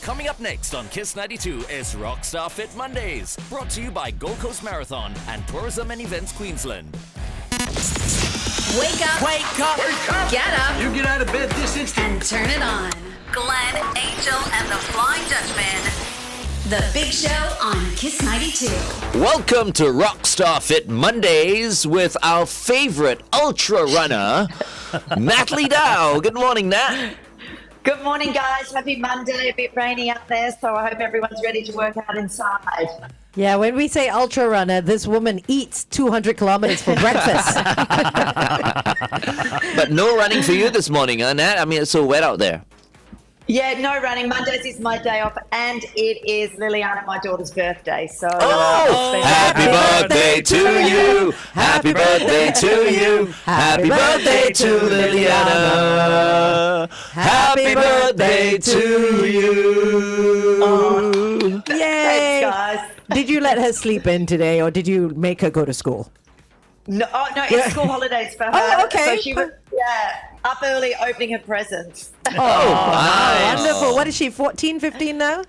Coming up next on Kiss 92 is Rockstar Fit Mondays, brought to you by Gold Coast Marathon and Tourism and Events Queensland. Wake up. Wake up. Wake up. Get up. You get out of bed this instant. And turn it on. Glenn, Angel, and the Flying Dutchman. The Big Show on Kiss 92. Welcome to Rockstar Fit Mondays with our favorite ultra runner, Natalie Dau. Good morning, Nat. Good morning, guys. Happy Monday. A bit rainy out there, so I hope everyone's ready to work out inside. Yeah, when we say ultra runner, this woman eats 200 kilometers for breakfast. But no running for you this morning, huh, Nat? I mean, it's so wet out there. Yeah, no running. Mondays is my day off, and it is Liliana, my daughter's birthday. So, happy birthday to you! Happy birthday to you! Happy birthday to Liliana! Happy birthday to you! Yay! Thanks, guys. Did you let her sleep in today, or did you make her go to school? No, it's school holidays for her. Oh, okay. So she was, up early opening her presents. Oh, wow. Wonderful. What is she, 14, 15 now?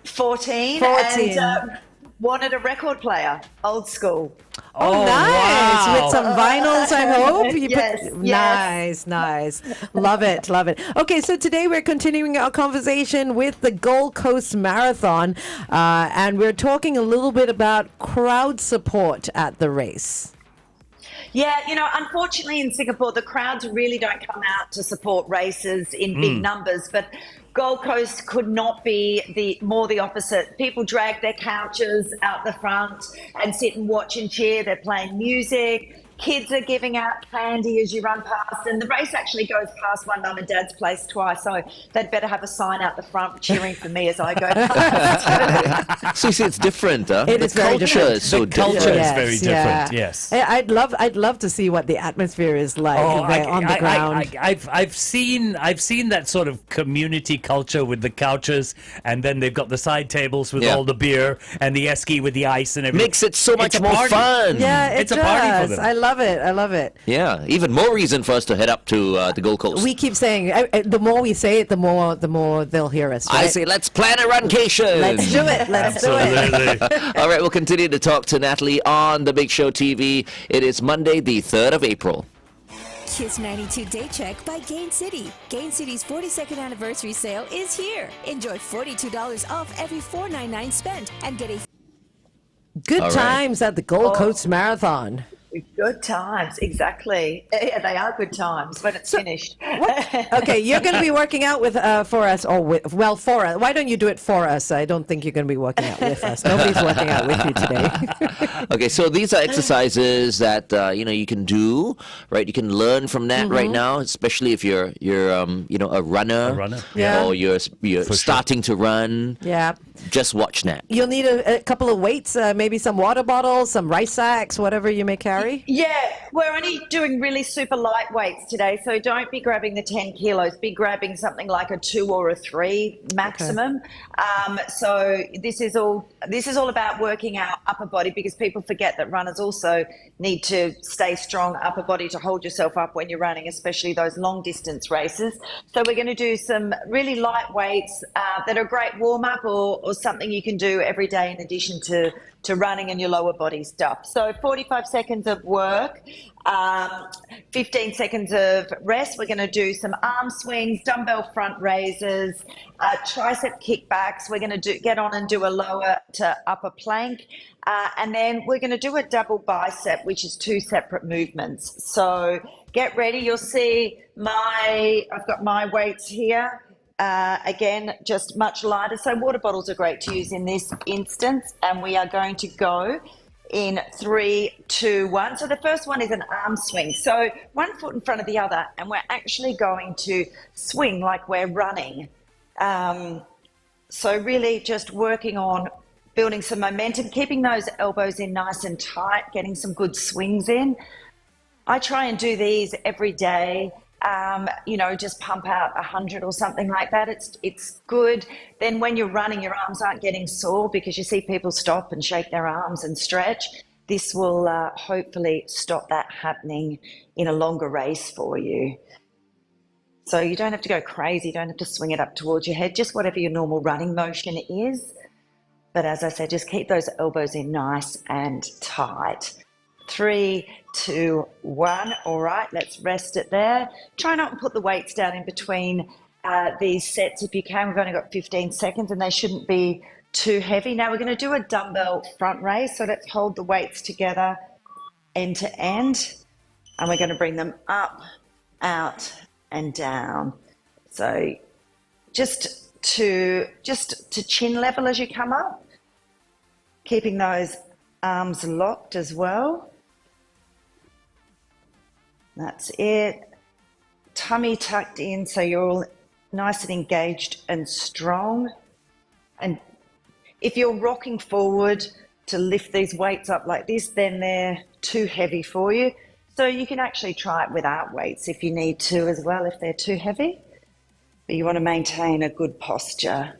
14. 14. And wanted a record player, old school. Oh, nice. wow. With some vinyls, I hope. Yes. Nice. Love it. Okay, so today we're continuing our conversation with the Gold Coast Marathon, and we're talking a little bit about crowd support at the race. Yeah, unfortunately in Singapore, the crowds really don't come out to support races in big numbers, but Gold Coast could not be the opposite. People drag their couches out the front and sit and watch and cheer. They're playing music. Kids are giving out candy as you run past, and the race actually goes past my mum and dad's place twice, so they'd better have a sign out the front cheering for me as I go past. So you see, it's different, huh? It is very different. Is so The culture different. is very different, Yeah. yes. I'd love to see what the atmosphere is like there on the ground. I've seen that sort of community culture with the couches, and then they've got the side tables with all the beer and the esky with the ice and everything. Makes it so much It's a more party. fun. Yeah, It's a party for them. I love it. Yeah, even more reason for us to head up to the Gold Coast. We keep saying, the more we say it, the more they'll hear us. Right? I say, let's plan a runcation. Let's do it. Absolutely. All right, we'll continue to talk to Natalie on The Big Show TV. It is Monday, the 3rd of April. Kiss 92 Day Check by Gain City. Gain City's 42nd anniversary sale is here. Enjoy $42 off every $4.99 spent and get a Good All right. times at the Gold Coast Marathon. Good times, exactly. Yeah, they are good times when it's finished. Okay, you're going to be working out with for us, or for us. Why don't you do it for us? I don't think you're going to be working out with us. Nobody's working out with you today. Okay, so these are exercises that you can do, right? You can learn from that right now, especially if you're a runner, Yeah. or you're starting to run. Yeah. Just watch that. You'll need a couple of weights, maybe some water bottles, some rice sacks, whatever you may carry. Yeah, we're only doing really super light weights today, so don't be grabbing the 10 kilos. Be grabbing something like a 2 or a 3 maximum. So this is all about working out upper body, because people forget that runners also need to stay strong upper body to hold yourself up when you're running, especially those long distance races. So we're going to do some really light weights that are a great warm up, or something you can do every day in addition to running and your lower body stuff. So 45 seconds of work, 15 seconds of rest. We're going to do some arm swings, dumbbell front raises, tricep kickbacks. We're going to get on and do a lower to upper plank. And then we're going to do a double bicep, which is 2 separate movements. So get ready. You'll see I've got my weights here. Again, just much lighter. So water bottles are great to use in this instance. And we are going to go in 3, 2, 1. So the first one is an arm swing. So one foot in front of the other, and we're actually going to swing like we're running. So really just working on building some momentum, keeping those elbows in nice and tight, getting some good swings in. I try and do these every day. Just pump out 100 or something like that. It's good. Then when you're running, your arms aren't getting sore, because you see people stop and shake their arms and stretch. This will hopefully stop that happening in a longer race for you. So you don't have to go crazy. You don't have to swing it up towards your head, just whatever your normal running motion is. But as I said, just keep those elbows in nice and tight. 3, 2, 1. All right, let's rest it there. Try not to put the weights down in between these sets if you can. We've only got 15 seconds and they shouldn't be too heavy. Now we're going to do a dumbbell front raise. So let's hold the weights together end to end. And we're going to bring them up, out, and down. So just to chin level as you come up, keeping those arms locked as well. That's it. Tummy tucked in so you're all nice and engaged and strong. And if you're rocking forward to lift these weights up like this, then they're too heavy for you. So you can actually try it without weights if you need to as well, if they're too heavy. But you want to maintain a good posture.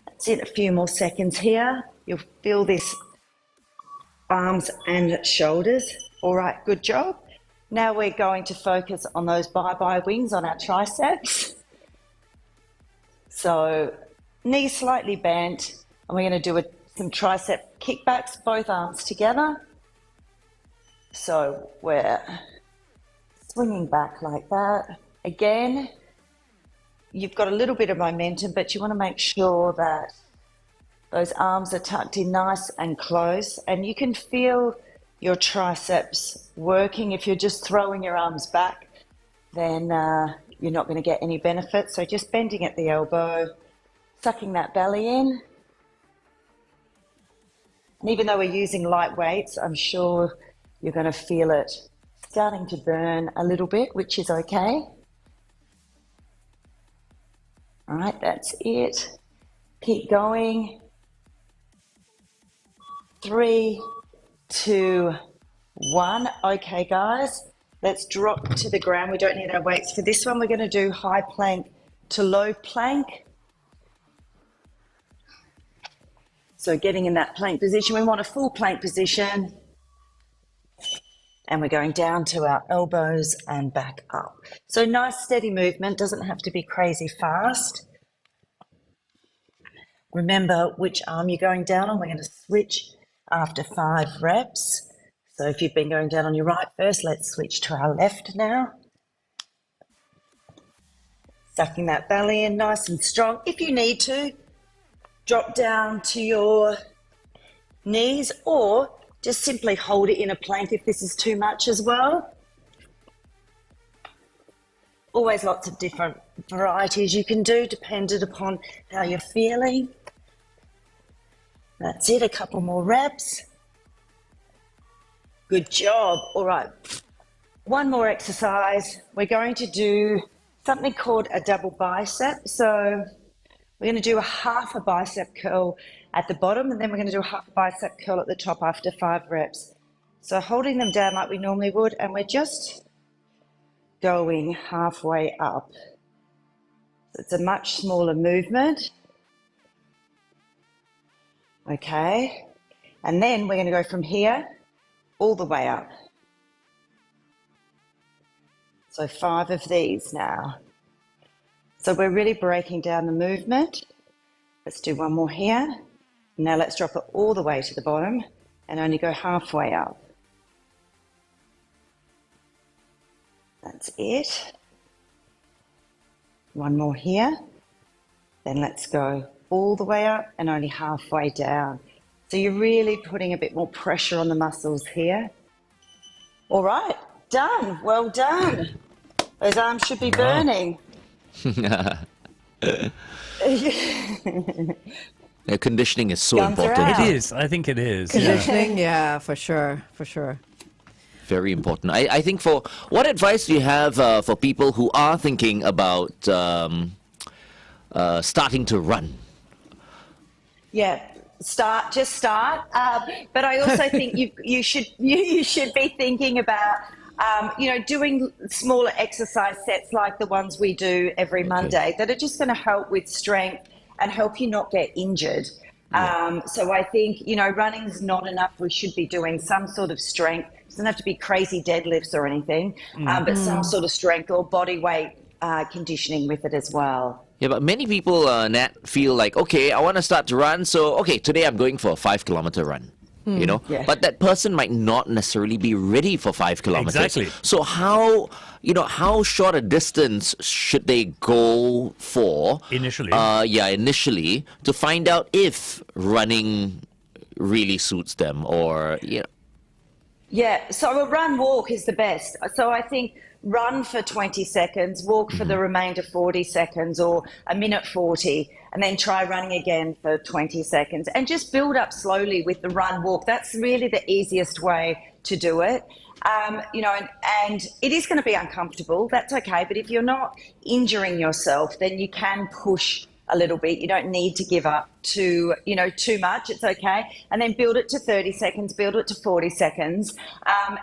That's it, a few more seconds here. You'll feel this arms and shoulders. All right, good job. Now we're going to focus on those bye-bye wings on our triceps. So knees slightly bent, and we're going to do some tricep kickbacks, both arms together. So we're swinging back like that. Again, you've got a little bit of momentum, but you want to make sure that those arms are tucked in nice and close, and you can feel your triceps working. If you're just throwing your arms back, then you're not going to get any benefit. So just bending at the elbow, sucking that belly in. And even though we're using light weights, I'm sure you're going to feel it starting to burn a little bit, which is okay. All right, that's it. Keep going. 3, 2, 1. Okay, guys, let's drop to the ground. We don't need our weights for this one. We're going to do high plank to low plank. So getting in that plank position, we want a full plank position. And we're going down to our elbows and back up. So nice steady movement, doesn't have to be crazy fast. Remember which arm you're going down on. We're going to switch after 5 reps. So if you've been going down on your right first, let's switch to our left now. Sucking that belly in nice and strong. If you need to, drop down to your knees or just simply hold it in a plank if this is too much as well. Always lots of different varieties you can do dependent upon how you're feeling. That's it, a couple more reps. Good job. All right, one more exercise. We're going to do something called a double bicep. So we're going to do a half a bicep curl at the bottom, and then we're going to do a half a bicep curl at the top after 5 reps. So holding them down like we normally would, and we're just going halfway up. So it's a much smaller movement. Okay, and then we're going to go from here all the way up. So 5 of these now. So we're really breaking down the movement. Let's do one more here. Now let's drop it all the way to the bottom and only go halfway up. That's it. One more here. Then let's go all the way up and only halfway down. So you're really putting a bit more pressure on the muscles here. All right, done. Well done. Those arms should be burning. Conditioning is so Guns are important. out. It is. I think it is. Conditioning, yeah, for sure, for sure. Very important. I think for what advice do you have for people who are thinking about starting to run? Yeah, just start. But I also think you should be thinking about doing smaller exercise sets like the ones we do every Monday that are just going to help with strength and help you not get injured. So I think, running's not enough. We should be doing some sort of strength. It doesn't have to be crazy deadlifts or anything, but some sort of strength or body weight conditioning with it as well. Yeah, but many people, Nat, feel like, okay, I want to start to run, so, okay, today I'm going for a 5-kilometer run. Yeah. But that person might not necessarily be ready for 5 kilometers. Exactly. So how short a distance should they go for Initially. Initially, to find out if running really suits them, or Yeah, so a run walk is the best. So I think run for 20 seconds, walk for the remainder 40 seconds or a minute 40, and then try running again for 20 seconds and just build up slowly with the run walk. That's really the easiest way to do it. And it is going to be uncomfortable. That's okay. But if you're not injuring yourself, then you can push a little bit. You don't need to give up too much. It's okay. And then build it to 30 seconds, build it to 40 seconds,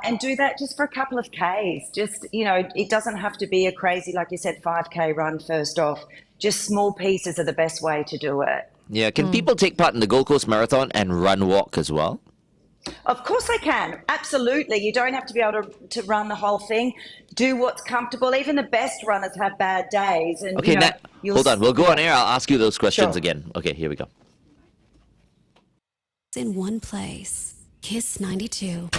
and do that just for a couple of Ks. Just, it doesn't have to be a crazy, like you said, 5K run first off. Just small pieces are the best way to do it. Yeah, can people take part in the Gold Coast Marathon and run walk as well? Of course they can. Absolutely. You don't have to be able to run the whole thing. Do what's comfortable. Even the best runners have bad days. And, Okay, Nat, hold on. We'll go on air. I'll ask you those questions Sure. again. Okay, here we go. In one place. Kiss 92.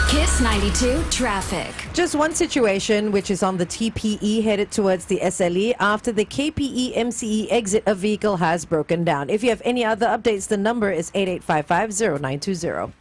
Kiss 92 traffic. Just one situation, which is on the TPE headed towards the SLE. After the KPE MCE exit, a vehicle has broken down. If you have any other updates, the number is 8855-0920.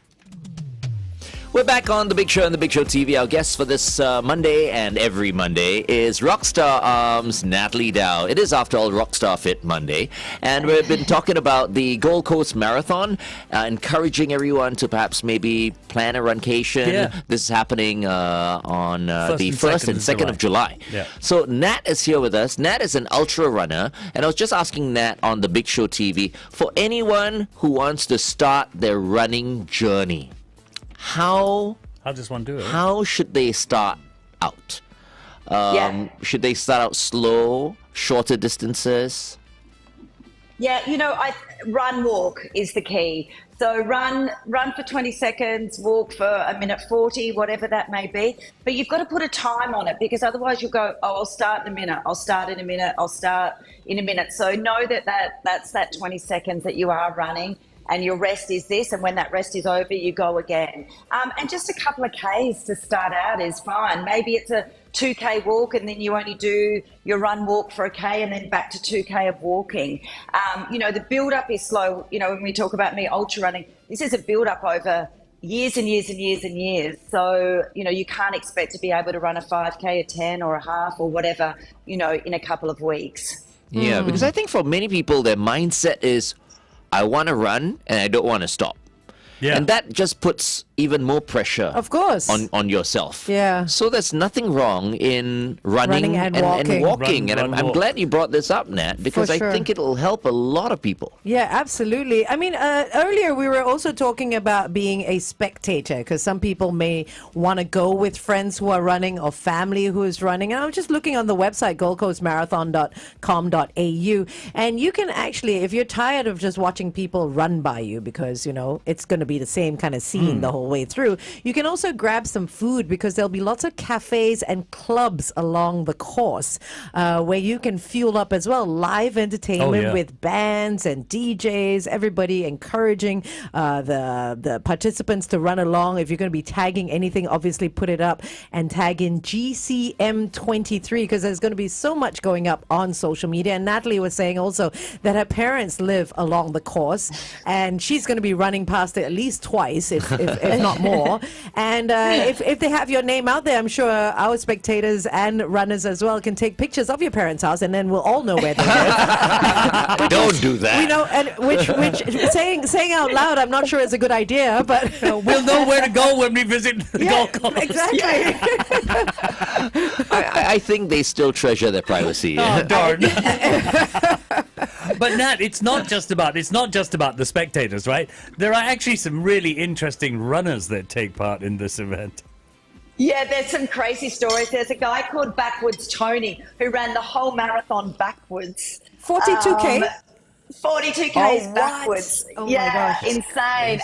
We're back on The Big Show and The Big Show TV. Our guest for this Monday and every Monday is RockstarArms' Natalie Dau. It is, after all, Rockstar Fit Monday. And we've been talking about the Gold Coast Marathon, encouraging everyone to perhaps maybe plan a runcation. Yeah. This is happening on the and 1st and 2nd of July. Yeah. So Nat is here with us. Nat is an ultra runner. And I was just asking Nat on The Big Show TV, for anyone who wants to start their running journey, how does one do it? How should they start out? Should they start out slow, shorter distances? Yeah, run walk is the key. So run for 20 seconds, walk for a minute 40, whatever that may be. But you've got to put a time on it, because otherwise you'll go, I'll start in a minute, I'll start in a minute, I'll start in a minute. So know that's that 20 seconds that you are running. And your rest is this, and when that rest is over, you go again. And just a couple of Ks to start out is fine. Maybe it's a 2K walk, and then you only do your run walk for a K, and then back to 2K of walking. The build-up is slow. When we talk about me ultra running, this is a build-up over years and years and years and years. So, you can't expect to be able to run a 5K, a 10 or a half or whatever, in a couple of weeks. Yeah, because I think for many people, their mindset is, I want to run and I don't want to stop. Yeah. And that just puts even more pressure, Of course. on yourself. Yeah. So there's nothing wrong in running and walking. Run, And I'm walk. glad you brought this up, Nat, because For I sure. think it'll help a lot of people. Yeah, absolutely. I mean, earlier we were also talking about being a spectator, because some people may want to go with friends who are running or family who is running. And I was just looking on the website, goldcoastmarathon.com.au, and you can actually, if you're tired of just watching people run by you, because, it's going to be the same kind of scene the whole way through, you can also grab some food, because there'll be lots of cafes and clubs along the course where you can fuel up as well. Live entertainment with bands and DJs, everybody encouraging the participants to run along. If you're going to be tagging anything, obviously put it up and tag in GCM23, because there's going to be so much going up on social media. And Natalie was saying also that her parents live along the course, and she's going to be running past it at least twice, if not more. And if they have your name out there, I'm sure our spectators and runners as well can take pictures of your parents' house, and then we'll all know where they live. Don't do that. And which saying out loud, I'm not sure it's a good idea, but We'll know where to go when we visit the Gold Coast. exactly. I think they still treasure their privacy. Oh, darn. But Nat, it's not just about the spectators, right? There are actually some really interesting runners that take part in this event. Yeah, there's some crazy stories. There's a guy called Backwards Tony who ran the whole marathon backwards. 42K? 42 Ks Oh, what? backwards. Oh my yeah, gosh. insane.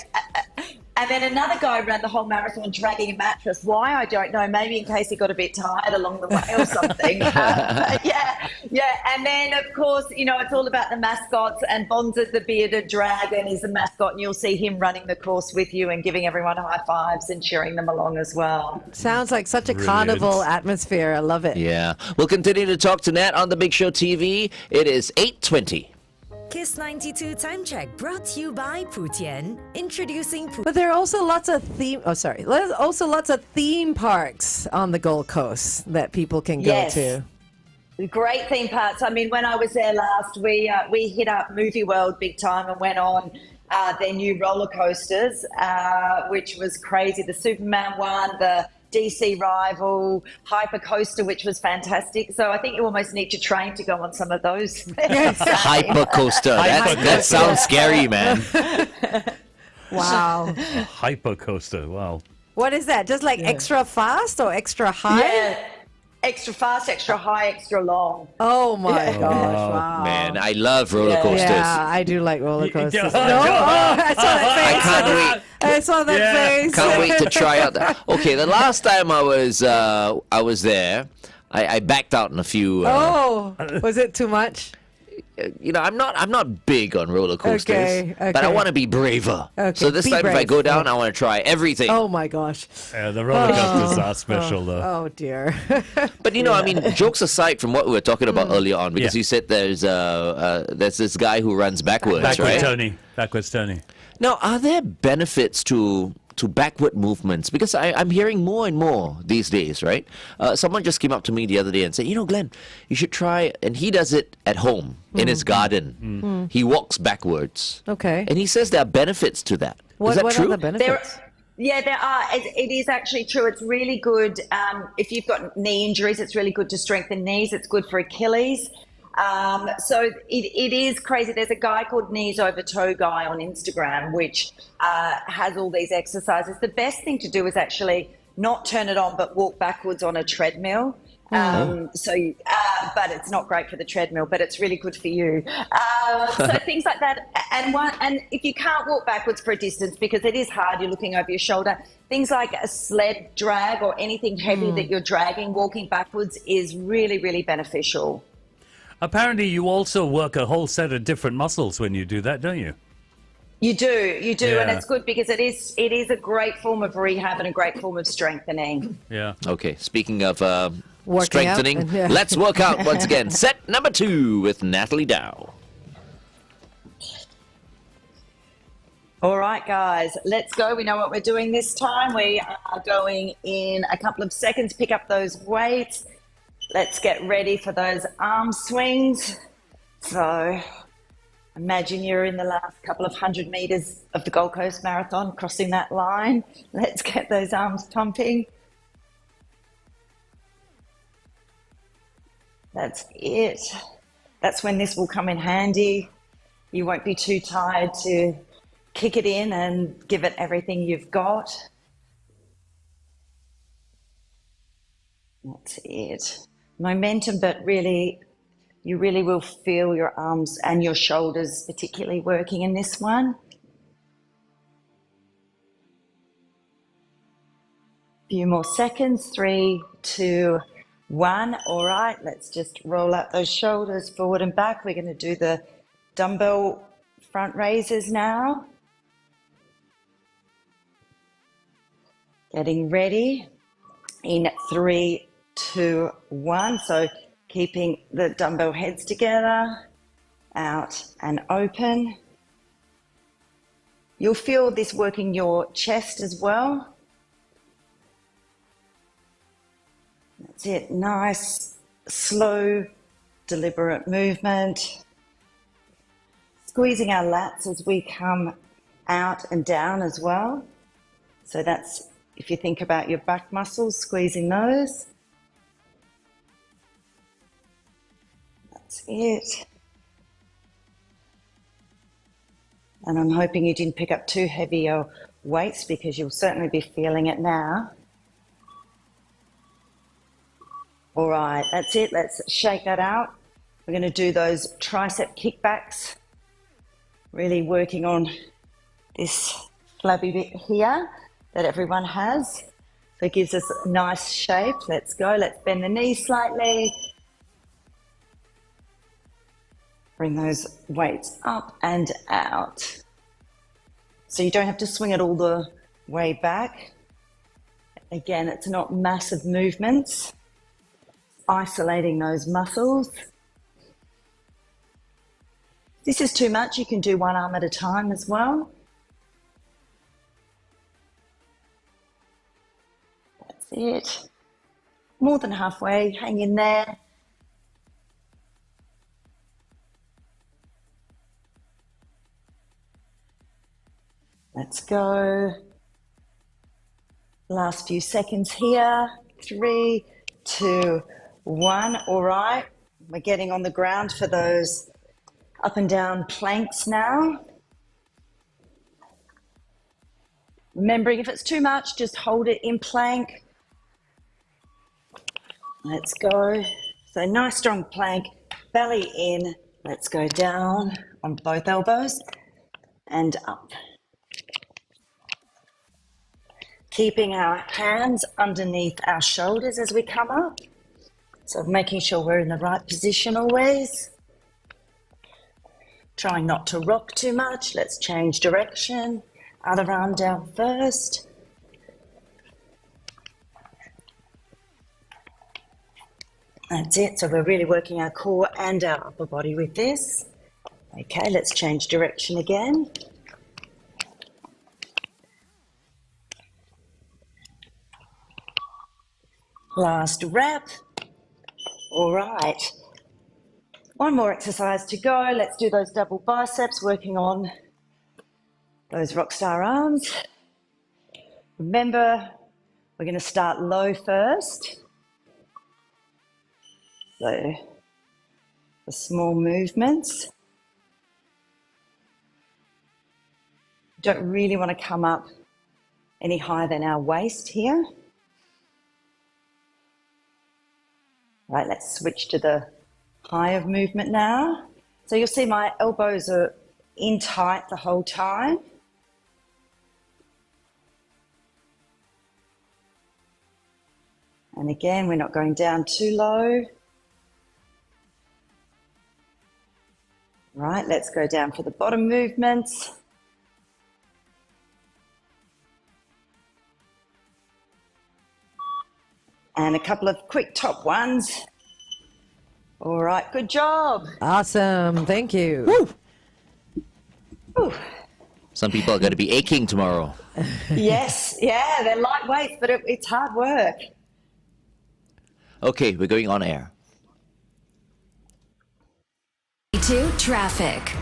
And then another guy ran the whole marathon dragging a mattress. Why? I don't know. Maybe in case he got a bit tired along the way or something. Yeah. And then, of course, it's all about the mascots. And Bonza, the bearded dragon, is the mascot. And you'll see him running the course with you and giving everyone high fives and cheering them along as well. Sounds like such a Brilliant. carnival atmosphere. I love it. Yeah. We'll continue to talk to Nat on the Big Show TV. It is 8:20. Kiss 92 Time Check brought to you by Putian. Introducing But there are also lots of There's also lots of theme parks on the Gold Coast that people can go Yes. to. Great theme parks. I mean, when I was there last, we hit up Movie World big time and went on their new roller coasters, which was crazy. The Superman one, the DC Rival, Hyper Coaster, which was fantastic. So I think you almost need to train to go on some of those. Hyper coaster. That sounds scary, man. Wow. A hyper coaster. Wow. What is that? Just like extra fast or extra high? Yeah. Extra fast, extra high, extra long. Oh my gosh. Wow. Man, I love roller coasters. Yeah, I do like roller coasters. Yeah. No? Oh, I saw that I face. can't wait. I saw that Yeah. face. Can't wait to try out that. Okay, the last time I was there, I backed out in a few. Oh, was it too much? I'm not big on roller coasters, Okay, but I okay. want to be braver. Okay, So this be time, if I brave, go down, yeah. I want to try everything. Oh my gosh. The roller coasters are special, though. Oh dear. But I mean, jokes aside from what we were talking about earlier on, because Yeah. you said there's this guy who runs backwards, right? Backwards Tony. Now, are there benefits to backward movements? Because I'm hearing more and more these days, right? Someone just came up to me the other day and said, Glenn, you should try, and he does it at home in his garden. He walks backwards. Okay. And he says there are benefits to that. What Is that true? are the benefits? There are. It is actually true. It's really good if you've got knee injuries. It's really good to strengthen knees. It's good for Achilles. So it is crazy. There's a guy called Knees Over Toe Guy on Instagram, which has all these exercises. The best thing to do is actually not turn it on, but walk backwards on a treadmill. But it's not great for the treadmill, but it's really good for you. So things like that. And if you can't walk backwards for a distance, because it is hard, you're looking over your shoulder, things like a sled drag or anything heavy that you're dragging, walking backwards is really, really beneficial. Apparently, you also work a whole set of different muscles when you do that, don't you? You do, and Yeah. it's good because it is a great form of rehab and a great form of strengthening. Yeah. Okay, speaking of Working strengthening, out, yeah. let's work out once again. Set number 2 with Natalie Dau. All right, guys, let's go. We know what we're doing this time. We are going in a couple of seconds, pick up those weights. Let's get ready for those arm swings. So imagine you're in the last couple of 100 meters of the Gold Coast Marathon, crossing that line. Let's get those arms pumping. That's it. That's when this will come in handy. You won't be too tired to kick it in and give it everything you've got. That's it. Momentum, but really, you really will feel your arms and your shoulders particularly working in this one. Few more seconds. 3, 2, 1. All right, let's just roll up those shoulders forward and back. We're going to do the dumbbell front raises now. Getting ready in 3, 2, 1. So keeping the dumbbell heads together, out and open. You'll feel this working your chest as well. That's it. Nice, slow, deliberate movement. Squeezing our lats as we come out and down as well. So that's, if you think about your back muscles, squeezing those. That's it. And I'm hoping you didn't pick up too heavy weights because you'll certainly be feeling it now. All right, that's it. Let's shake that out. We're going to do those tricep kickbacks Really working on this flabby bit here that everyone has. So it gives us a nice shape. Let's go. Let's bend the knees slightly. Bring those weights up and out. So you don't have to swing it all the way back. Again, it's not massive movements. Isolating those muscles. If this is too much, you can do one arm at a time as well. That's it. More than halfway, hang in there. Let's go. Last few seconds here. 3, 2, 1. All right. We're getting on the ground for those up and down planks now. Remembering if it's too much, just hold it in plank. Let's go. So nice strong plank, belly in. Let's go down on both elbows and up. Keeping our hands underneath our shoulders as we come up. So making sure we're in the right position always. Trying not to rock too much. Let's change direction. Other arm down first. That's it. So we're really working our core and our upper body with this. Okay, let's change direction again. Last rep. All right. One more exercise to go. Let's do those double biceps, working on those Rockstar arms. Remember, we're going to start low first. So, the small movements. Don't really want to come up any higher than our waist here. Right, let's switch to the higher movement now. So you'll see my elbows are in tight the whole time. And again, we're not going down too low. Right, let's go down for the bottom movements. And a couple of quick top ones. All right, good job. Awesome. Thank you. Woo. Ooh. Some people are going to be aching tomorrow. Yes, yeah, they're lightweight, but it's hard work. Okay, we're going on air. To traffic.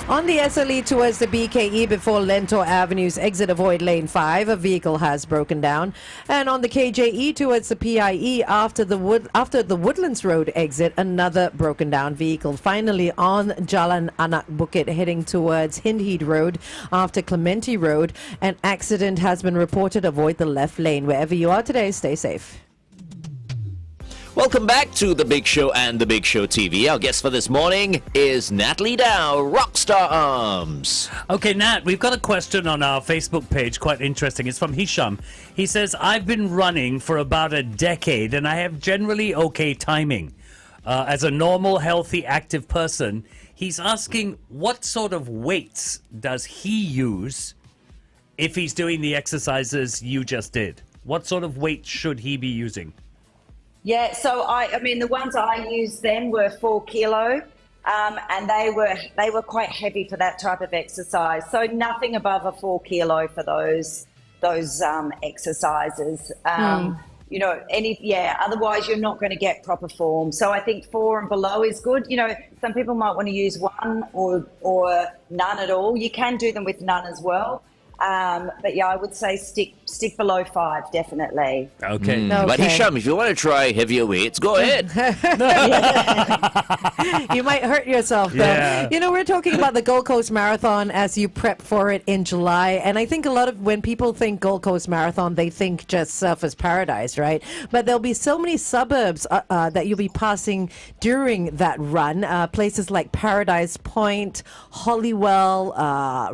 On the SLE towards the BKE before Lentor Avenue's exit, avoid lane 5, a vehicle has broken down. And on the KJE towards the PIE after the Woodlands Road exit, another broken down vehicle. Finally on Jalan Anak Bukit heading towards Hindhead Road after Clementi Road, an accident has been reported. Avoid the left lane. Wherever you are today, stay safe. Welcome back to The Big Show and The Big Show TV. Our guest for this morning is Natalie Dau, Rockstar Arms. Okay, Nat, we've got a question on our Facebook page, quite interesting. It's from Hisham. He says, I've been running for about a decade and I have generally okay timing. As a normal, healthy, active person, he's asking what sort of weights does he use if he's doing the exercises you just did? What sort of weight should he be using? Yeah, so I mean, the ones I used then were 4 kilo, and they were quite heavy for that type of exercise. So nothing above a 4 kilo for those exercises. You know, otherwise you're not going to get proper form. So I think 4 and below is good. You know, some people might want to use 1 or none at all. You can do them with none as well. But yeah, I would say stick stick below 5, definitely. Okay. But Okay. Hisham, if you want to try heavier weights, go ahead. You might hurt yourself, though. Yeah. You know, we're talking about the Gold Coast Marathon as you prep for it in July. And I think a lot of when people think Gold Coast Marathon, they think just Surfers Paradise, right? But there'll be so many suburbs that you'll be passing during that run. Places like Paradise Point, Hollywell,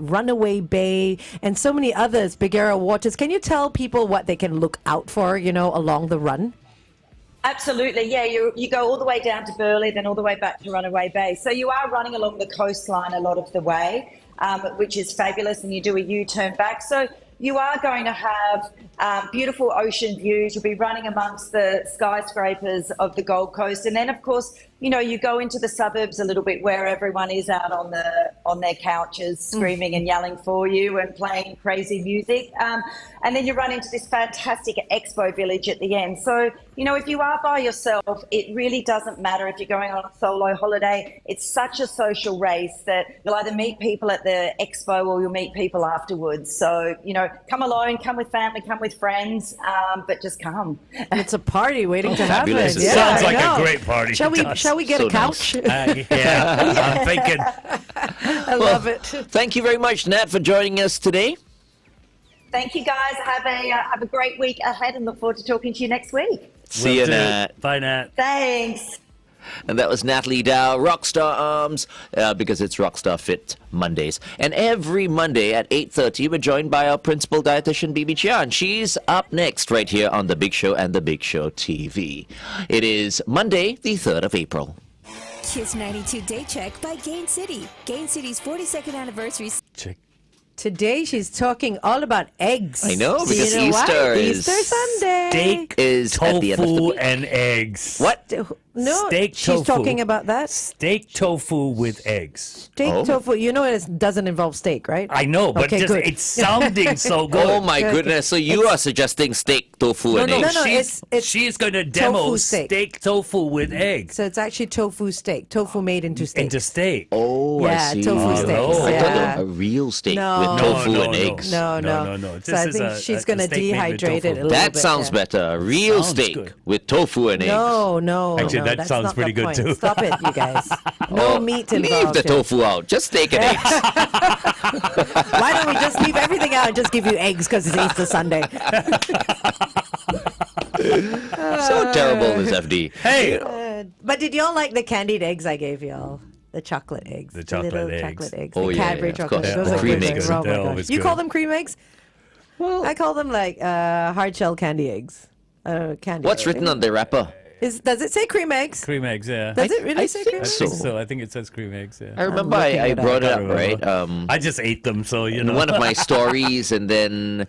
Runaway Bay, and so many others, Bigera Waters. Can you tell people what they can look out for, you know, along the run? Absolutely, yeah. You go all the way down to Burleigh, then all the way back to Runaway Bay. So you are running along the coastline a lot of the way, which is fabulous, and you do a U-turn back. So you are going to have beautiful ocean views. You'll be running amongst the skyscrapers of the Gold Coast, and then of course, you know, you go into the suburbs a little bit where everyone is out on their couches screaming and yelling for you and playing crazy music. And then you run into this fantastic expo village at the end. So, you know, if you are by yourself, it really doesn't matter if you're going on a solo holiday. It's such a social race that you'll either meet people at the expo or you'll meet people afterwards. So, you know, come alone, come with family, come with friends, but just come. It's a party waiting to happen. fabulous. It Yeah, sounds I like a know. great party. Shall we? It does. Shall we get So a couch? Yeah, I'm thinking. I love it. Thank you very much, Nat, for joining us today. Thank you, guys. Have a great week ahead and look forward to talking to you next week. See Will you, do. Nat. Bye, Nat. Thanks. And that was Natalie Dau, Rockstar Arms, because it's Rockstar Fit Mondays. And every Monday at 8:30, we're joined by our principal dietitian, Bibi Chia, and she's up next right here on The Big Show and The Big Show TV. It is Monday, the 3rd of April. Kiss 92 Day Check by Gain City. Gain City's 42nd anniversary. Check. Today she's talking all about eggs. I know, Do because you know Easter why? is- Easter Sunday. Steak, Is at the end of the tofu, week. and eggs. What? No, Steak she's tofu. talking about that. Steak tofu with eggs. Steak Oh. tofu. You know it doesn't involve steak, right? I know, but Okay, just, good. it's sounding so good. Oh my Good. goodness! So you are suggesting steak, tofu, and No, eggs? No, she's, it's she's going to demo tofu steak. steak tofu with eggs So it's actually tofu steak. Tofu made into steak. into steak. Oh, Yeah, I see. tofu steaks, I yeah. thought a real steak No. with tofu No, and no. eggs. No. No. So This I is think a- she's a going to steak made with dehydrate tofu. it a little That bit. sounds yeah. better. A real Sounds steak good. with tofu and eggs. No. Actually, no, that that's sounds not pretty the good, point. too. Stop it, you guys. No meat involved. Leave the here. tofu out. Just steak and eggs. Why don't we just leave everything out and just give you eggs because it's Easter Sunday? So terrible, this FD. Hey, But did y'all like the candied eggs I gave y'all? The chocolate eggs. The chocolate little eggs. chocolate eggs. Oh, the yeah, Cadbury of chocolate course. eggs. Those The are cream good. eggs. Oh, my They're gosh. always You good. call them cream eggs? I call them like hard shell candy eggs. Candy What's egg. written on the wrapper? Does it say cream eggs? cream eggs, yeah. Does it really I say think cream eggs? so. So I think it says cream eggs, yeah. I remember looking I it up. brought it I up, don't right? remember. I just ate them, so you In know. one of my stories, and then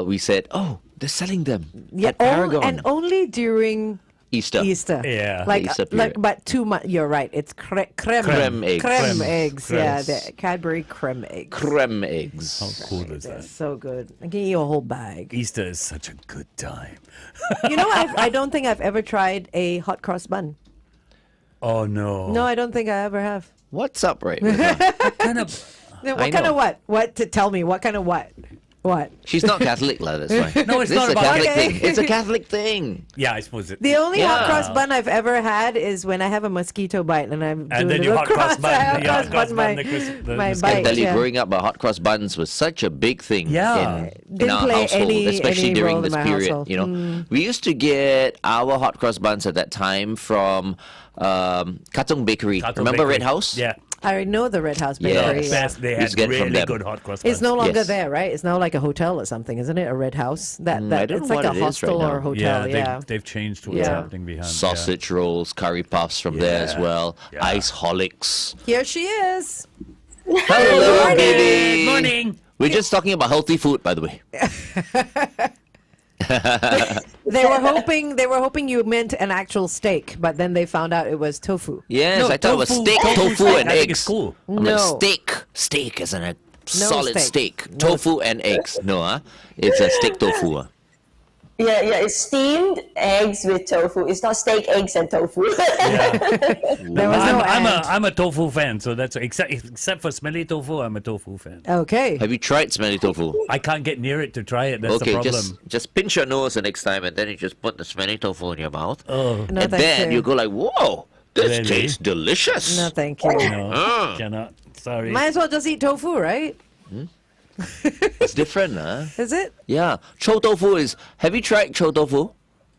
we said, "Oh, they're selling them Yeah, at Paragon and only during Easter." Easter. Yeah. Like, Easter like, period. but 2 months. You're right. It's creme Creme eggs. Creme eggs. Creme. Yeah, the Cadbury creme eggs. Creme eggs. How cool is They're that? so good. I can eat a whole bag. Easter is such a good time. You know, I don't think I've ever tried a hot cross bun. Oh no. No, I don't think I ever have. What's up, right? with her? kind of. What kind know. of what? What to tell me? What kind of what? What? She's not Catholic, lah. That's why. No, it's This not is a about- Catholic Okay. thing. It's a Catholic thing. Yeah, I suppose it. The only hot Yeah. cross bun I've ever had is when I have a mosquito bite and I'm doing And then a you little hot cross bun. I hot You hot cross cross bun bun my, the my mosquito. bite. I tell you, yeah. growing up, hot cross buns was such a big thing Yeah. in Didn't our play household, any especially during role in this my period. household. You know, we used to get our hot cross buns at that time from Katong Bakery. Katong Remember Bakery. Red House? Yeah. I know the Red House Yeah. Bakery. Yes. Yeah. Best. They We had used to get it from really them. good hot cross buns. It's no longer Yes. there, right? It's now like a hotel or something, isn't it? A Red House. I That don't it's know like what a it is right hostel or a now. hotel. Yeah, Yeah. they've changed what's Yeah. happening behind. Sausage rolls, curry puffs from there as Yeah. well. Yeah. Ice holics. Here she is. Hello, Yeah. baby. Good morning. We're just talking about healthy food, by the way. They were hoping you meant an actual steak, but then they found out it was tofu. Yes, No, I thought it was tofu- steak, tofu tofu, steak, and I think eggs. it's cool. I'm No. like, steak isn't a solid steak. steak. Tofu and eggs. No, it's a steak tofu. Yeah, it's steamed eggs with tofu. It's not steak, eggs, and tofu. There was no and. I'm a tofu fan, so that's except for smelly tofu, I'm a tofu fan. Okay. Have you tried smelly tofu? I can't get near it to try it. That's the Okay, problem. just pinch your nose the next time, and then you just put the smelly tofu in your mouth, No, and thank then you. you go like, "Whoa, this Really? tastes delicious." No, thank you. No, cannot. Sorry. Might as well just eat tofu, right? It's different, huh? Is it? Yeah, chou tofu is. Have you tried chou tofu,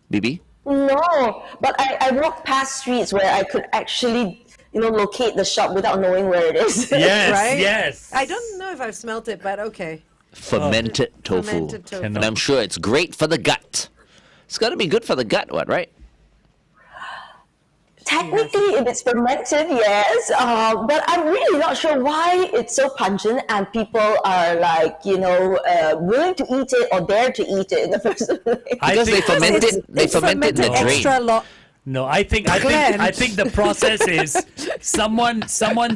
Bibi? No, but I walked past streets where I could actually, locate the shop without knowing where it is. Yes, Right? yes. I don't know if I've smelt it, but okay. Fermented tofu. Fermented tofu. And I'm sure it's great for the gut. It's got to be good for the gut, what, right? Technically, if it's fermented, yes. But I'm really not sure why it's so pungent and people are like, willing to eat it or dare to eat it in the first place. Because they ferment it. They It's ferment it in the fermented drain. extra long. No, I think the process is someone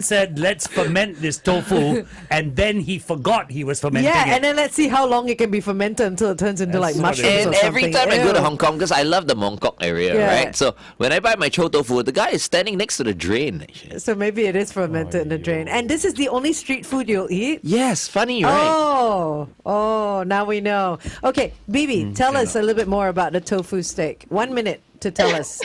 said let's ferment this tofu, and then he forgot he was fermenting Yeah, it. and then let's see how long it can be fermented until it turns into like That's what it mushrooms is. or And something. every time I go to Ew. Hong Kong, because I love the Mongkok area, Yeah. right? So when I buy my chou tofu, the guy is standing next to the drain. Actually. So maybe it is fermented in the drain. And this is the only street food you'll eat? Yes, funny, right? Oh, now we know. Okay, Bibi, tell us a little bit more about the tofu steak. 1 minute to tell us.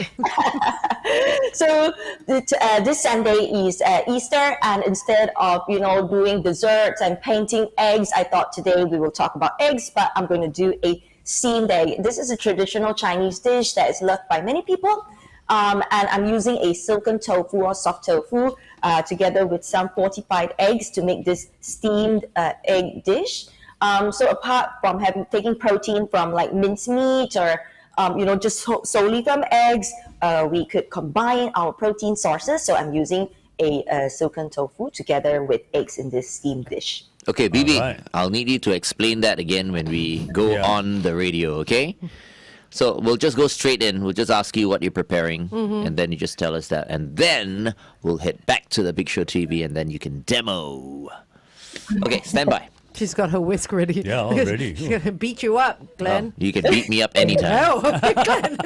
So this Sunday is Easter, and instead of doing desserts and painting eggs, I thought today we will talk about eggs, but I'm going to do a steamed egg. This is a traditional Chinese dish that is loved by many people, and I'm using a silken tofu or soft tofu together with some fortified eggs to make this steamed egg dish. So apart from taking protein from like mincemeat or just solely from eggs, we could combine our protein sources. So I'm using a silken tofu together with eggs in this steamed dish. Okay, Bibi, Alright. I'll need you to explain that again when we go Yeah. on the radio, okay? So we'll just go straight in. We'll just ask you what you're preparing, and then you just tell us that. And then we'll head back to the Big Show TV, and then you can demo. Okay, stand by. She's got her whisk ready. Yeah, all ready. She's going to beat you up, Glenn. You can beat me up anytime. Oh, Glenn.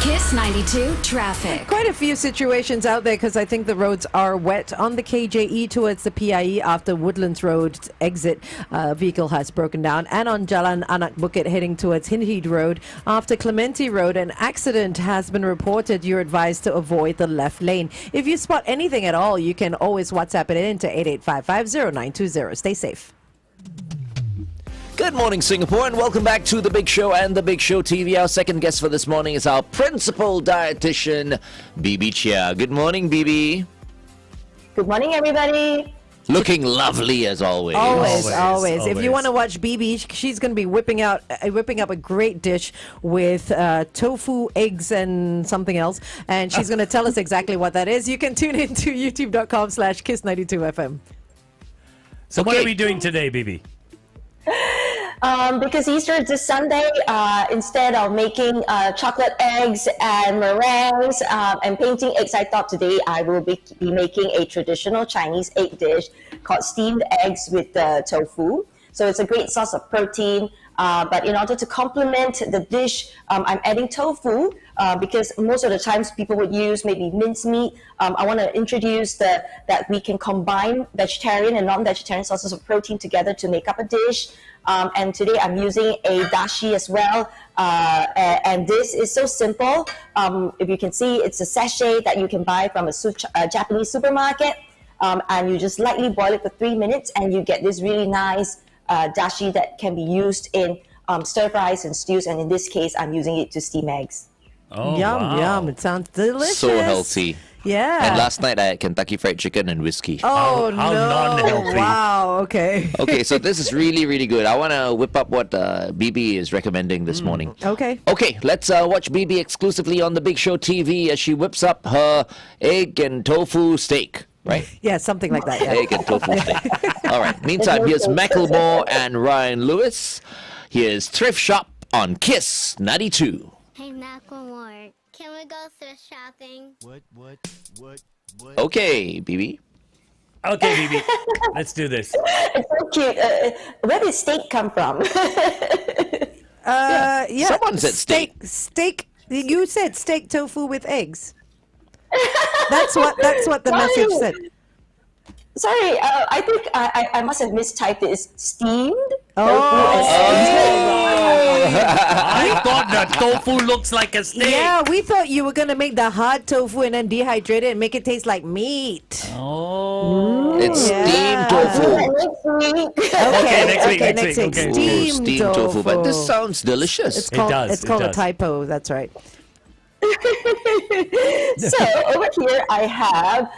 Kiss 92 traffic. Quite a few situations out there because I think the roads are wet. On the KJE towards the PIE after Woodlands Road exit, vehicle has broken down. And on Jalan Anak Bukit heading towards Hindhead Road after Clementi Road, an accident has been reported. You're advised to avoid the left lane. If you spot anything at all, you can always WhatsApp it in to 88550920. Stay safe. Good morning, Singapore, and welcome back to The Big Show and The Big Show TV. Our second guest for this morning is our principal dietitian, Bibi Chia. Good morning, Bibi. Good morning, everybody. Looking lovely as always. Always. If you always. want to watch Bibi, she's going to be whipping up a great dish with tofu, eggs, and something else. And she's going to tell us exactly what that is. You can tune in to youtube.com/kiss92fm. So what Okay. are we doing today, Bibi? Because Easter is this Sunday, instead of making chocolate eggs and meringues and painting eggs, I thought today I will be making a traditional Chinese egg dish called steamed eggs with tofu. So it's a great source of protein. But in order to complement the dish, I'm adding tofu because most of the times people would use maybe mincemeat. I want to introduce that we can combine vegetarian and non-vegetarian sources of protein together to make up a dish. And today I'm using a dashi as well. And this is so simple. If you can see, it's a sachet that you can buy from a Japanese supermarket. And you just lightly boil it for 3 minutes and you get this really nice dashi that can be used in stir fries and stews, and in this case, I'm using it to steam eggs. Oh, Yum, wow. yum. It sounds delicious. So healthy. Yeah. And last night I had Kentucky Fried Chicken and whiskey. Oh, How no. non-healthy. Wow, okay. Okay, so this is really, really good. I want to whip up what Bibi is recommending this morning. Okay. Okay, let's watch Bibi exclusively on the Big Show TV as she whips up her egg and tofu steak, right? Yeah, something like that. Yeah. Egg and tofu steak. All right. Meantime, here's Macklemore and Ryan Lewis. Here's Thrift Shop on Kiss 92. Hey, Macklemore, can we go thrift shopping? Okay, Bibi. Okay, Bibi, let's do this. It's so cute. Where did steak come from? Yeah. Someone said steak. Steak. You said steak tofu with eggs. That's what the message said. Sorry, I think I must have mistyped it. It's steamed. I thought that tofu looks like a steak. Yeah, we thought you were gonna make the hard tofu and then dehydrate it and make it taste like meat. Oh. It's steamed tofu. Okay, next week. Okay. Okay. Steamed, Steamed tofu. But this sounds delicious. It's called does, it's called it a does. typo. That's right. So over here I have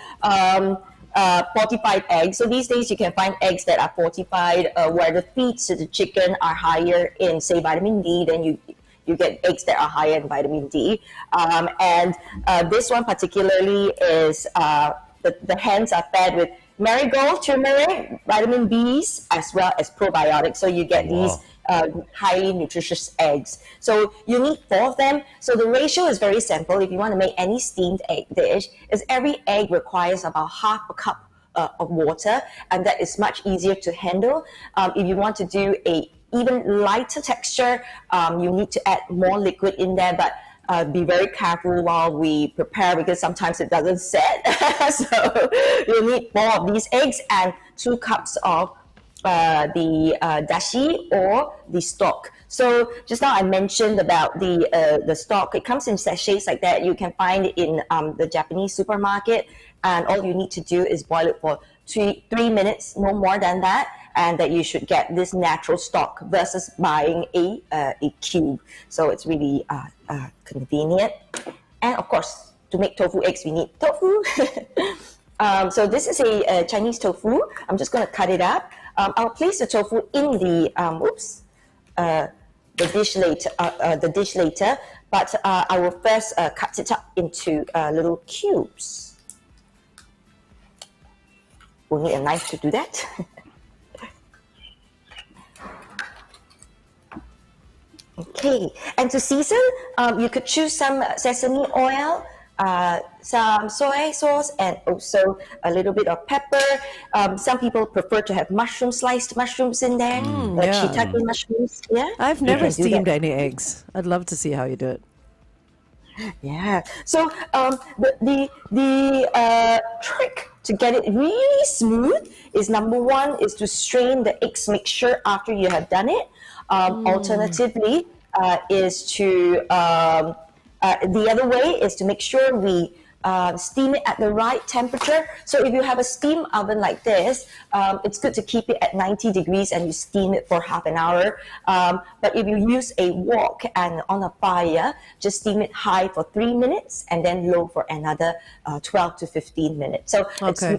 fortified eggs. So these days you can find eggs that are fortified where the feeds to the chicken are higher in, say, vitamin D. Then you get eggs that are higher in vitamin D. And this one particularly is the hens are fed with marigold, turmeric, vitamin Bs, as well as probiotics. So you get these highly nutritious eggs. So you need 4 of them. So the ratio is very simple. If you want to make any steamed egg dish, is every egg requires about half a cup of water, and that is much easier to handle. If you want to do a even lighter texture, you need to add more liquid in there, but be very careful while we prepare because sometimes it doesn't set. So you need 4 of these eggs and 2 cups of the dashi or the stock. So just now I mentioned about the stock. It comes in sachets like that. You can find it in the Japanese supermarket, and all you need to do is boil it for 3 minutes, no more than that, and that you should get this natural stock versus buying a cube. So it's really convenient. And of course, to make tofu eggs, we need tofu. So this is a Chinese tofu. I'm just going to cut it up. I'll place the tofu in the dish later. But I will first cut it up into little cubes. We'll need a knife to do that. Okay, and to season, you could choose some sesame oil, some soy sauce, and also a little bit of pepper. Some people prefer to have sliced mushrooms in there, like yeah. shiitake mushrooms. Yeah, I've never can do steamed that. any eggs. I'd love to see how you do it. Yeah. So the trick to get it really smooth is, number 1 is to strain the eggs mixture after you have done it. Alternatively, is to the other way is to make sure we steam it at the right temperature. So if you have a steam oven like this, it's good to keep it at 90 degrees and you steam it for half an hour. But if you use a wok and on a fire, just steam it high for 3 minutes and then low for another 12 to 15 minutes. So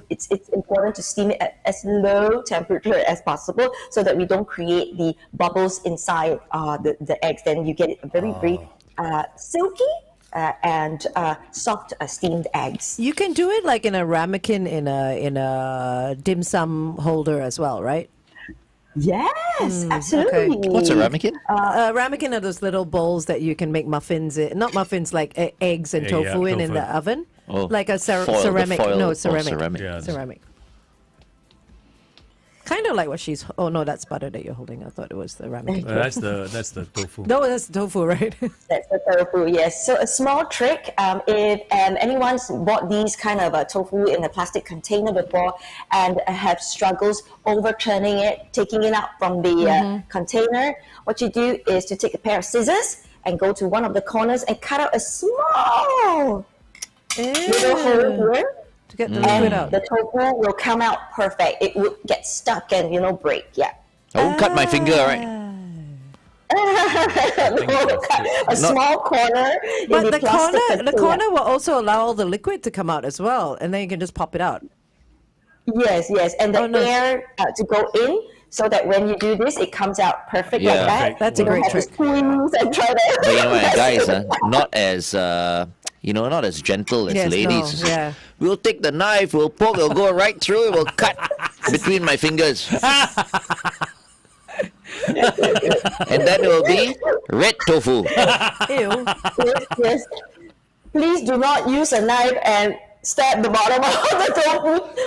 it's important to steam it at as low temperature as possible so that we don't create the bubbles inside the eggs. Then you get it very silky and soft steamed eggs. You can do it like in a ramekin in a dim sum holder as well, right? Yes, absolutely. okay. What's a ramekin? Ramekin are those little bowls that you can make muffins in. Not muffins, like eggs and tofu in the oven. Oh, Like a foil, the ceramic. foil No, or ceramic. ceramic. Yeah. Ceramic. Kind of like what she's. Oh no, that's butter that you're holding. I thought it was the ramekin. That's the tofu. No, that's tofu, right? That's the tofu, yes. So a small trick, if anyone's bought these kind of tofu in a plastic container before and have struggles overturning it, taking it out from the container, what you do is to take a pair of scissors and go to one of the corners and cut out a small little hole here. To get the liquid out. The tofu will come out perfect. It would get stuck and, break, yeah. I won't cut my finger, right? A small corner in But the plastic the container. corner will also allow all the liquid to come out as well, and then you can just pop it out. Yes, and the Oh, nice. air to go in, so that when you do this, it comes out perfect Yeah. like that. Perfect. That's a You don't great have to trick. squeeze and try to. But you know what, guys, not as not as gentle as Yes, no, ladies. yeah. We'll take the knife, we'll poke, it'll go right through, it will cut between my fingers. And then it will be red tofu. Ew. Yes. Please do not use a knife and stab the bottom of the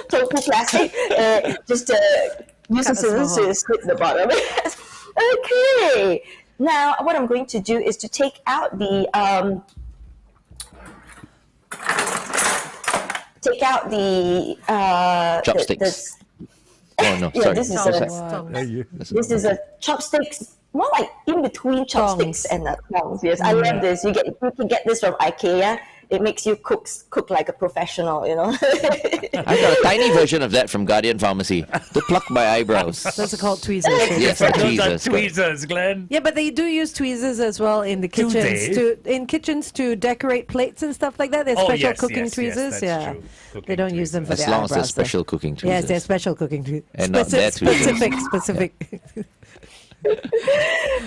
tofu plastic. Just use the scissors to slit the bottom. Okay. Now, what I'm going to do is to take out the Chopsticks. Oh no, yeah, sorry. this is a chopsticks, more like in between chopsticks and tongs. Yes, I love this. You can get this from IKEA. It makes you cook like a professional, you know. I got a tiny version of that from Guardian Pharmacy to pluck my eyebrows. Those are called tweezers. Yes, Those are tweezers. tweezers, Glenn. Yeah, but they do use tweezers as well in the Do kitchens to decorate plates and stuff like that. They're Oh, special yes, cooking yes, tweezers. that's yeah, true. Cooking they don't use them for As their long as they're eyebrows, though. special cooking tweezers. Yes, they're special cooking tweezers. And not their tweezers. Specific.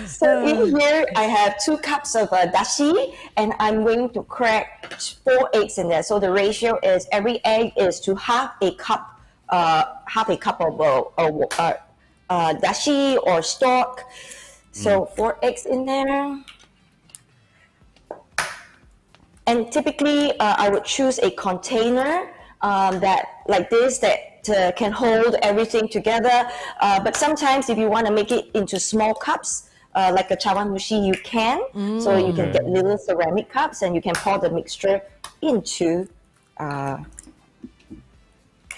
So in here, I have 2 cups of dashi, and I'm going to crack 4 eggs in there. So the ratio is every egg is to half a cup of dashi or stock. So 4 eggs in there. And typically, I would choose a container that can hold everything together. But sometimes, if you want to make it into small cups, like a chawanmushi, you can. So you can get little ceramic cups, and you can pour the mixture into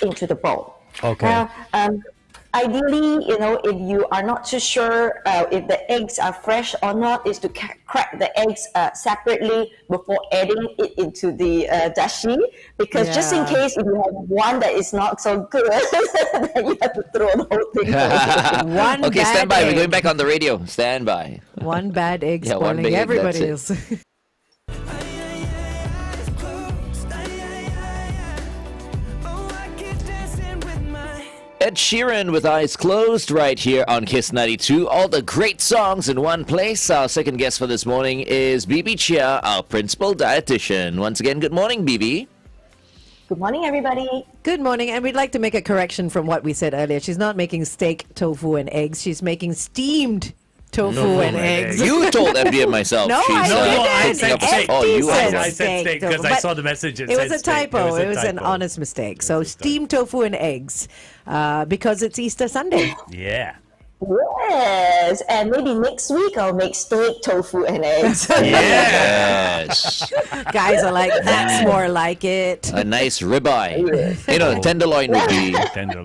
the bowl. Okay. Now, ideally, if you are not too sure if the eggs are fresh or not, is to crack the eggs separately before adding it into the dashi. Because just in case if you have one that is not so good, then you have to throw the whole thing away. Okay, stand by. We're going back on the radio. Stand by. One bad egg Yeah, one spoiling big egg, everybody that's else. Ed Sheeran with Eyes Closed right here on Kiss 92. All the great songs in one place. Our second guest for this morning is Bibi Chia, our principal dietitian. Once again, good morning, Bibi. Good morning, everybody. Good morning, and we'd like to make a correction from what we said earlier. She's not making steak, tofu, and eggs. She's making steamed tofu and eggs. You told FD and myself. No, she's, I didn't. I said steak. Oh, you said are. I said steak because I saw the message. It was said a steak. typo. It was an typo. honest mistake. So steamed tofu and eggs because it's Easter Sunday. Yeah. Yes, and maybe next week I'll make steak, tofu, and eggs. Yes. Guys are like, that's more like it. A nice ribeye. Tenderloin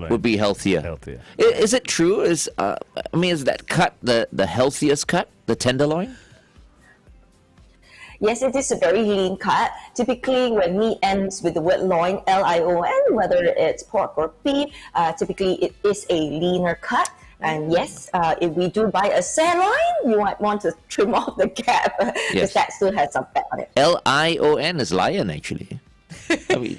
would be healthier. Healthier. Is it true? Is that cut the healthiest cut? The tenderloin? Yes, it is a very lean cut. Typically, when meat ends with the word loin, L-I-O-N, whether it's pork or beef, typically it is a leaner cut. And yes, if we do buy a sirloin, you might want to trim off the cap because that still has some fat on it. L-I-O-N is lion, actually.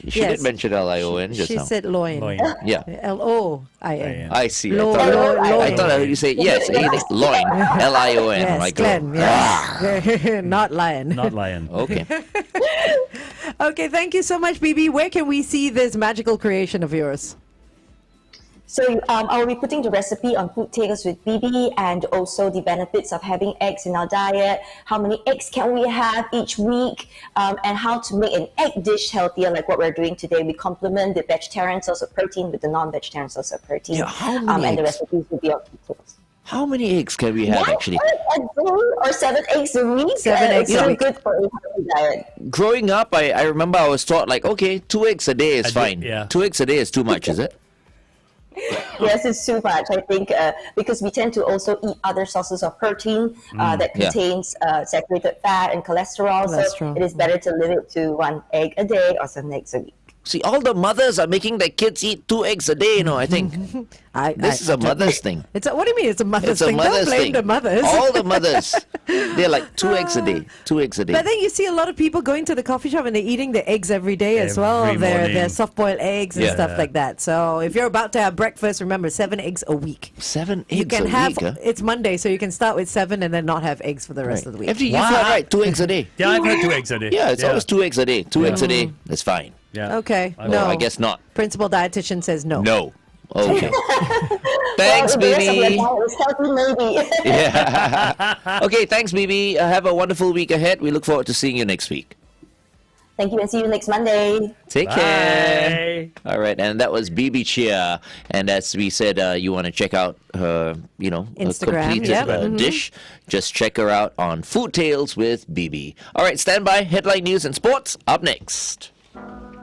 She did mention L-I-O-N just She now. said loin. Yeah. L-O-I-N. I see. Loin. I thought I heard you say, yes, loin. L-I-O-N. Yes, Like, Glenn, yes. Not lion. Not lion. okay. Okay, thank you so much, Bibi. Where can we see this magical creation of yours? So I will be putting the recipe on Food Takers with Bibi and also the benefits of having eggs in our diet, how many eggs can we have each week, and how to make an egg dish healthier like what we're doing today. We complement the vegetarian source of protein with the non-vegetarian source of protein. Yeah, how many and the eggs? recipes will be on Food Takers. How many eggs can we have, actually? 1 egg a day or 7 eggs a week. 7 eggs it's a so week. good for a healthy diet. Growing up, I remember I was taught, 2 eggs a day is fine. yeah. 2 eggs a day is too much, is it? Yes, it's too much, I think, because we tend to also eat other sources of protein that contains saturated fat and cholesterol. So it is better to limit to 1 egg a day or 7 eggs a week. See, all the mothers are making their kids eat 2 eggs a day, I think. This is a mother's thing. What do you mean it's a mother's It's a thing? mother's Don't blame thing. the mothers. All the mothers, they're like 2 eggs a day, 2 eggs a day. But then you see a lot of people going to the coffee shop and they're eating the eggs every day as well. Every morning. Their soft-boiled eggs and stuff like that. So if you're about to have breakfast, remember 7 eggs a week. 7 eggs You can a have, week, huh? it's Monday, so you can start with 7 and then not have eggs for the rest of the week. After you thought right, 2 eggs a day. Yeah, I've had 2 eggs a day. Yeah, it's always 2 eggs a day. 2 eggs a day, that's fine. Yeah. Okay, I no. I guess not. Principal dietitian says no. No. Okay. Thanks, Well, if the rest of your Bibi. diet is healthy, maybe. Yeah. Okay, thanks, Bibi. Have a wonderful week ahead. We look forward to seeing you next week. Thank you and see you next Monday. Take care. All right, and that was Bibi Chia. And as we said, you want to check out her, Instagram, her completed yeah. dish. Just check her out on Food Tales with Bibi. All right, stand by. Headline news and sports up next.